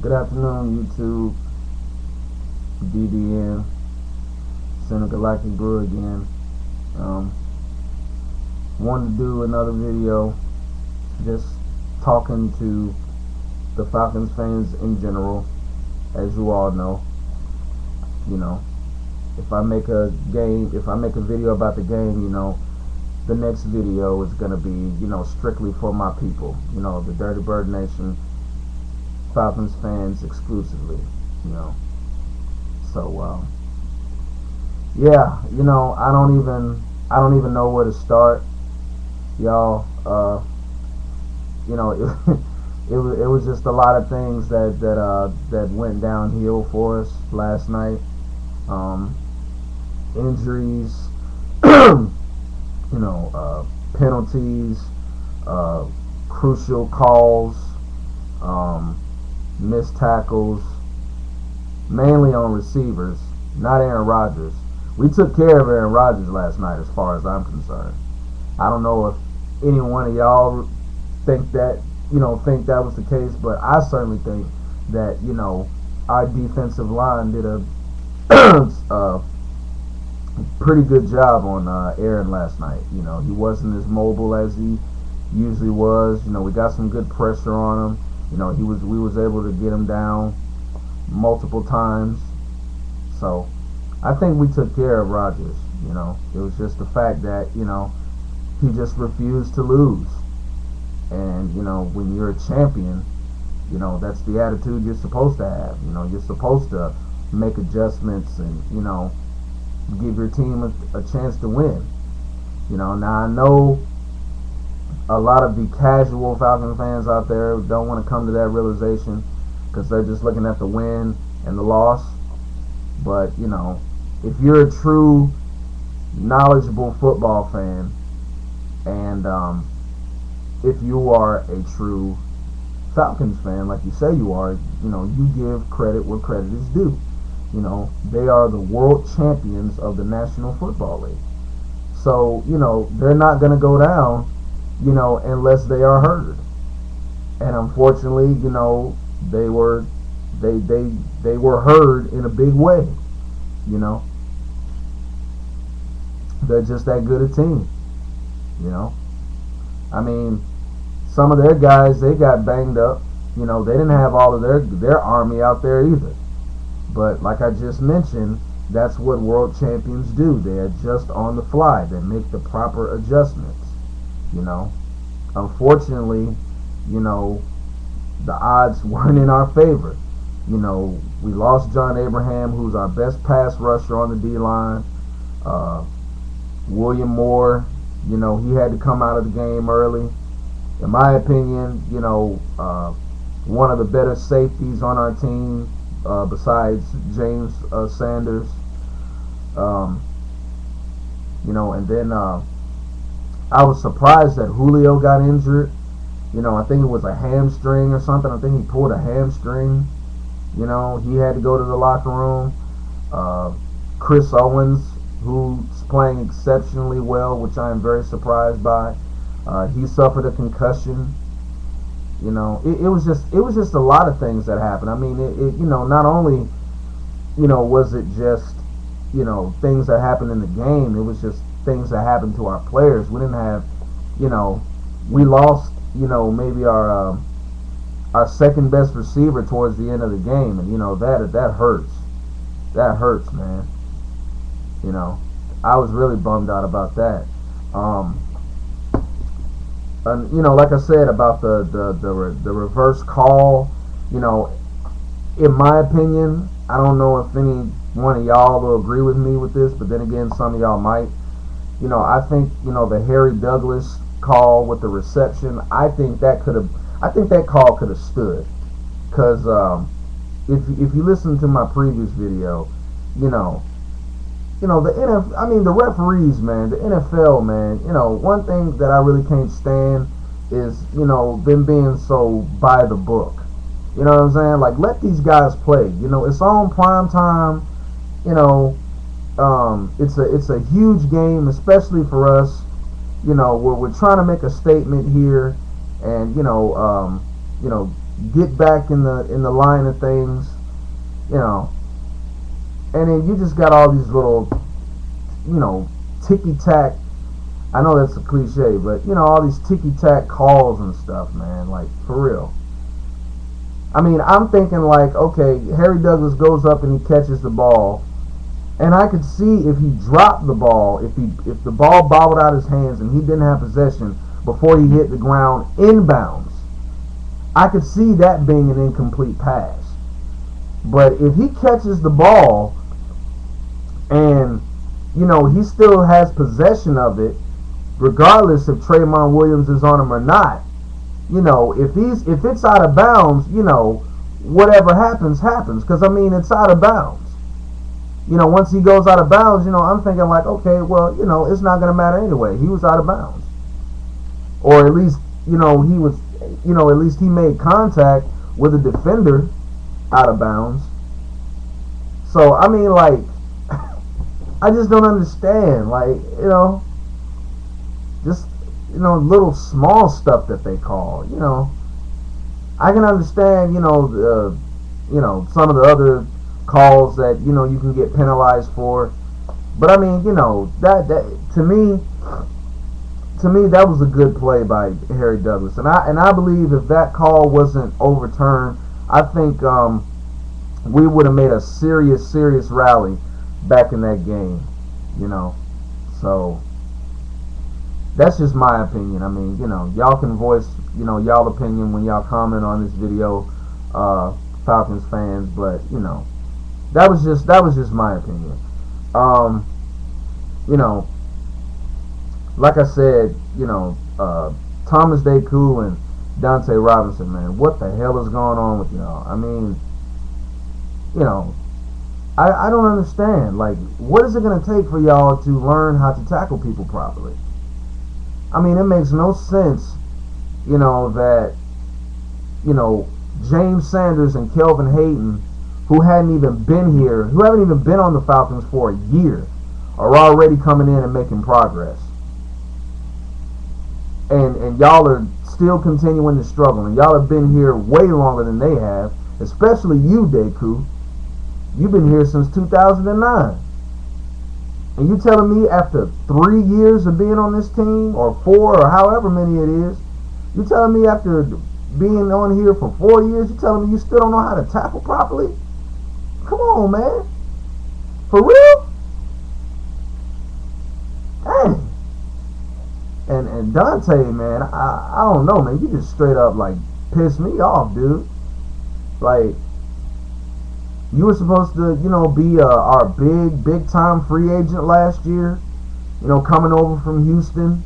Good afternoon, YouTube. BDN, Intergalactic Brew again. Um, Wanted to do another video just talking to the Falcons fans in general. As you all know, if I make a video about the game, the next video is gonna be, strictly for my people, the Dirty Bird Nation, Falcons fans exclusively, So yeah, I don't even know where to start, y'all. It was just a lot of things that went downhill for us last night. Injuries, penalties, crucial calls, missed tackles, mainly on receivers, not Aaron Rodgers. We took care of Aaron Rodgers last night as far as I'm concerned. I don't know if any one of y'all think that was the case, but I certainly think that, our defensive line did a pretty good job on Aaron last night. He wasn't as mobile as he usually was. We got some good pressure on him. We was able to get him down multiple times. So I think we took care of Rodgers. It was just the fact that, he just refused to lose. And, when you're a champion, that's the attitude you're supposed to have. You're supposed to make adjustments and, give your team a chance to win. Now I know a lot of the casual Falcon fans out there don't want to come to that realization because they're just looking at the win and the loss. But, if you're a true knowledgeable football fan and if you are a true Falcons fan, like you say you are, you give credit where credit is due. They are the world champions of the National Football League. So, they're not going to go down, unless they are hurt. And unfortunately, they were hurt in a big way. They're just that good a team. I mean, some of their guys, they got banged up. They didn't have all of their army out there either. But like I just mentioned, that's what world champions do. They adjust on the fly. They make the proper adjustments. Unfortunately, the odds weren't in our favor. We lost John Abraham, who's our best pass rusher on the D-line. William Moore, he had to come out of the game early. In my opinion, one of the better safeties on our team, besides James Sanders. And then I was surprised that Julio got injured. I think it was a hamstring or something. I think he pulled a hamstring. He had to go to the locker room. Chris Owens, who's playing exceptionally well, which I am very surprised by. He suffered a concussion. It was just a lot of things that happened. I mean, not only, was it just, things that happened in the game, it was just things that happened to our players. We didn't have, we lost, maybe our second best receiver towards the end of the game, and that hurts. That hurts, man. I was really bummed out about that. And, like I said about the reverse call, in my opinion, I don't know if any one of y'all will agree with me with this, but then again, some of y'all might. I think, the Harry Douglas call with the reception, I think that call could have stood. Because if you listen to my previous video, the referees, man, the NFL, man, one thing that I really can't stand is, them being so by the book. You know what I'm saying? Like, let these guys play. It's on prime time. It's a huge game, especially for us. Where we're trying to make a statement here, and get back in the line of things, you know. And then you just got all these little, ticky tack. I know that's a cliche, but all these ticky tack calls and stuff, man. Like, for real. I mean, I'm thinking like, okay, Harry Douglas goes up and he catches the ball, and I could see if he dropped the ball, if the ball bobbled out his hands and he didn't have possession before he hit the ground inbounds, I could see that being an incomplete pass. But if he catches the ball and he still has possession of it, regardless if Trayvon Williams is on him or not, if it's out of bounds, whatever happens, because I mean it's out of bounds. Once he goes out of bounds, I'm thinking like, okay, well, it's not going to matter anyway. He was out of bounds, or at least he was, at least he made contact with a defender out of bounds. So I mean, like, I just don't understand, like, just little small stuff that they call. I can understand, some of the other calls that you can get penalized for, but I mean, that to me that was a good play by Harry Douglas, and I believe if that call wasn't overturned, I think we would have made a serious rally back in that game, so that's just my opinion. I mean, y'all can voice, y'all opinion when y'all comment on this video, Falcons fans, but that was just my opinion. Like I said, Thomas Deku and Dante Robinson, man, what the hell is going on with y'all? I mean, I don't understand. Like, what is it going to take for y'all to learn how to tackle people properly? I mean, it makes no sense, that, James Sanders and Kelvin Hayden, who haven't even been on the Falcons for a year, are already coming in and making progress. And y'all are still continuing to struggle. And y'all have been here way longer than they have, especially you, Deku. You've been here since 2009. And you telling me after 3 years of being on this team, or 4, or however many it is, you telling me after being on here for 4 years, you telling me you still don't know how to tackle properly? Come on, man. For real? Dang. And Dante, man, I don't know, man. You just straight up, like, pissed me off, dude. Like, you were supposed to, be our big time free agent last year. Coming over from Houston.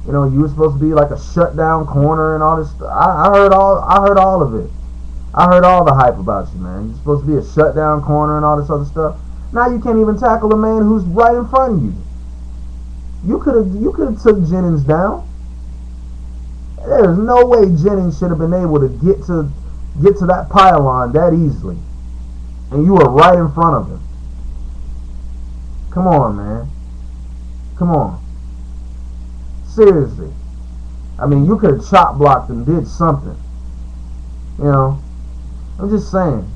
You were supposed to be like a shutdown corner and all this stuff. I heard all of it. I heard all the hype about you, man. You're supposed to be a shutdown corner and all this other stuff. Now you can't even tackle a man who's right in front of you. You could have took Jennings down. There's no way Jennings should have been able to get to that pylon that easily, and you were right in front of him. Come on, man. Come on. Seriously. I mean, you could have chop blocked and did something. I'm just saying.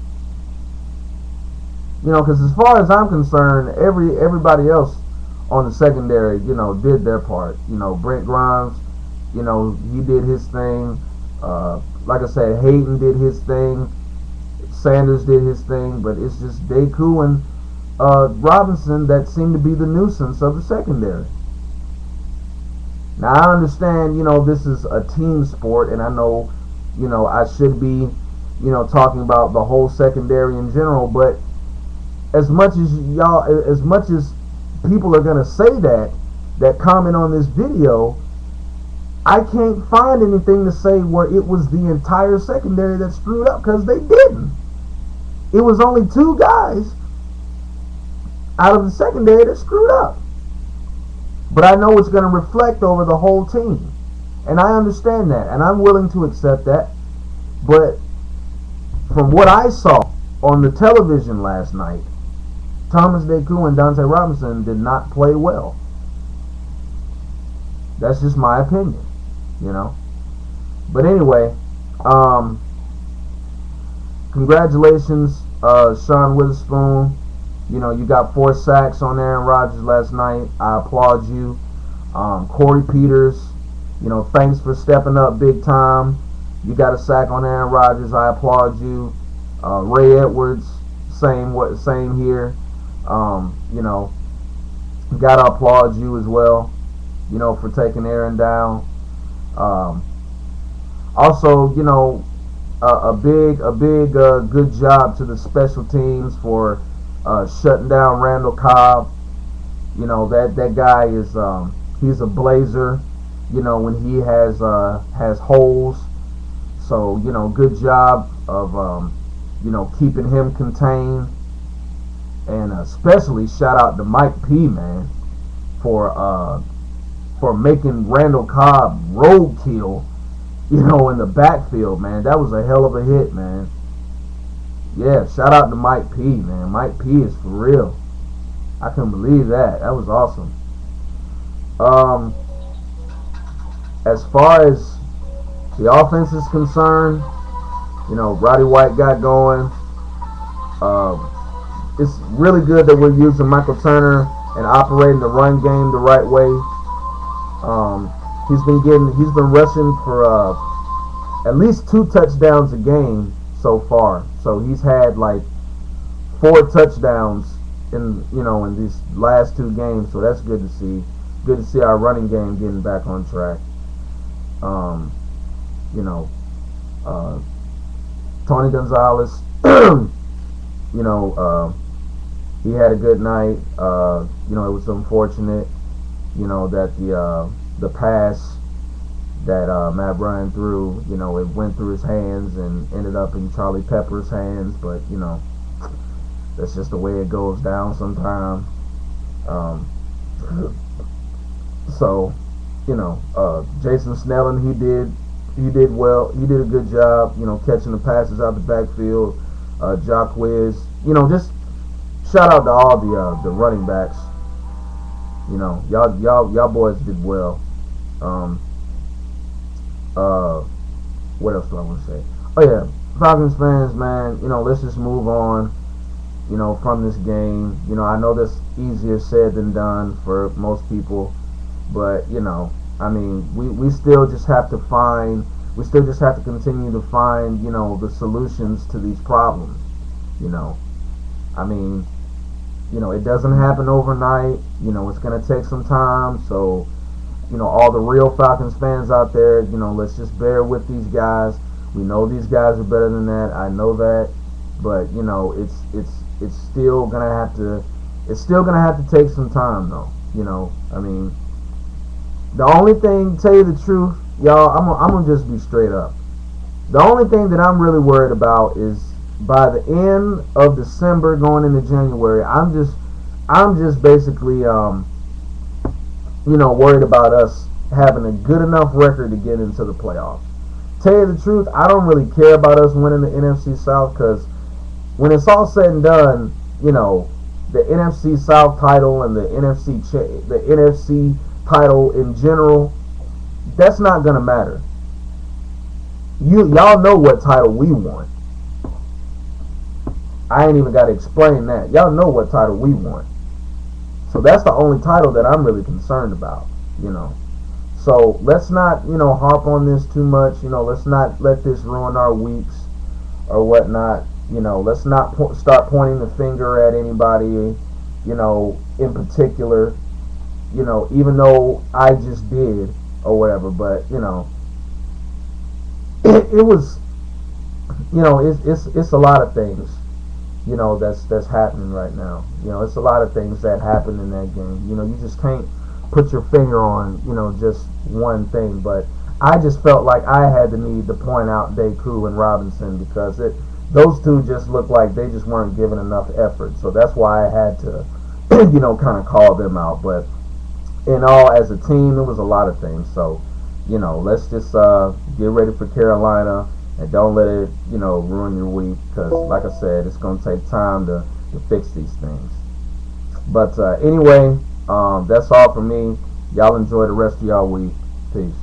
Because as far as I'm concerned, everybody else on the secondary, did their part. Brent Grimes, he did his thing. Like I said, Hayden did his thing. Sanders did his thing. But it's just Deku and Robinson that seem to be the nuisance of the secondary. Now, I understand, this is a team sport, and I know, I should be, talking about the whole secondary in general, but as much as people are going to say that comment on this video, I can't find anything to say where it was the entire secondary that screwed up, because they didn't. It was only 2 guys out of the secondary that screwed up. But I know it's going to reflect over the whole team. And I understand that, and I'm willing to accept that. But from what I saw on the television last night, Thomas Deku and Dante Robinson did not play well. That's just my opinion, But anyway, Um, Congratulations, Sean Witherspoon. You know, you got 4 sacks on Aaron Rodgers last night. I applaud you. Corey Peters, you know, thanks for stepping up big time. You got a sack on Aaron Rodgers. I applaud you. Ray Edwards, same here. You know, gotta applaud you as well. You know, for taking Aaron down. Um, Also, you know, a big good job to the special teams for shutting down Randall Cobb. You know that guy is he's a blazer. You know when he has holes. So you know good job of you know keeping him contained, and especially shout out to Mike P, man, for making Randall Cobb roadkill. You know in the backfield, man. That was a hell of a hit, man. Yeah, shout out to Mike P, man. Mike P is for real. I couldn't believe that. That was awesome. Um, as far as the offense is concerned, you know, Roddy White got going. Um, it's really good that we're using Michael Turner and operating the run game the right way. Um, he's been rushing for at least 2 touchdowns a game so far. So he's had like 4 touchdowns in these last 2 games. So that's good to see. Good to see our running game getting back on track. Um, you know, Tony Gonzalez, you know, he had a good night. You know, it was unfortunate, you know, that the pass that Matt Bryan threw, you know, it went through his hands and ended up in Charlie Pepper's hands. But you know, that's just the way it goes down sometimes. Um, so, you know, Jason Snellen, he did well. He did a good job, you know, catching the passes out the backfield. Jacquez, you know, just shout out to all the running backs. You know, y'all boys did well. What else do I want to say? Oh yeah, Falcons fans, man. You know, let's just move on. You know, from this game. You know, I know that's easier said than done for most people, but you know, I mean, we still just have to find. We still just have to continue to find, you know, the solutions to these problems. You know, I mean, you know, it doesn't happen overnight. You know, it's gonna take some time. So, you know, all the real Falcons fans out there, you know, let's just bear with these guys. We know these guys are better than that. I know that, but you know, it's still gonna have to take some time, though. You know, I mean, the only thing, tell you the truth, y'all, I'm gonna just be straight up. The only thing that I'm really worried about is by the end of December, going into January, I'm just basically you know, worried about us having a good enough record to get into the playoffs. Tell you the truth, I don't really care about us winning the NFC South, because when it's all said and done, you know, the NFC South title and the NFC title in general, that's not gonna matter. Y'all know what title we won. I ain't even got to explain that. Y'all know what title we won. So that's the only title that I'm really concerned about, you know. So let's not, you know, harp on this too much. You know, let's not let this ruin our weeks or whatnot. You know, let's not start pointing the finger at anybody, you know, in particular. You know, even though I just did or whatever. But you know, it was, you know, it's a lot of things, you know, that's happening right now. You know, it's a lot of things that happened in that game. You know, you just can't put your finger on, you know, just one thing. But I just felt like I had the need to point out Deku and Robinson, because those two just looked like they just weren't giving enough effort. So that's why I had to, you know, kind of call them out. But in all, as a team, it was a lot of things. So, you know, let's just get ready for Carolina. And don't let it, you know, ruin your week, because, like I said, it's going to take time to fix these things. But anyway, that's all for me. Y'all enjoy the rest of y'all week. Peace.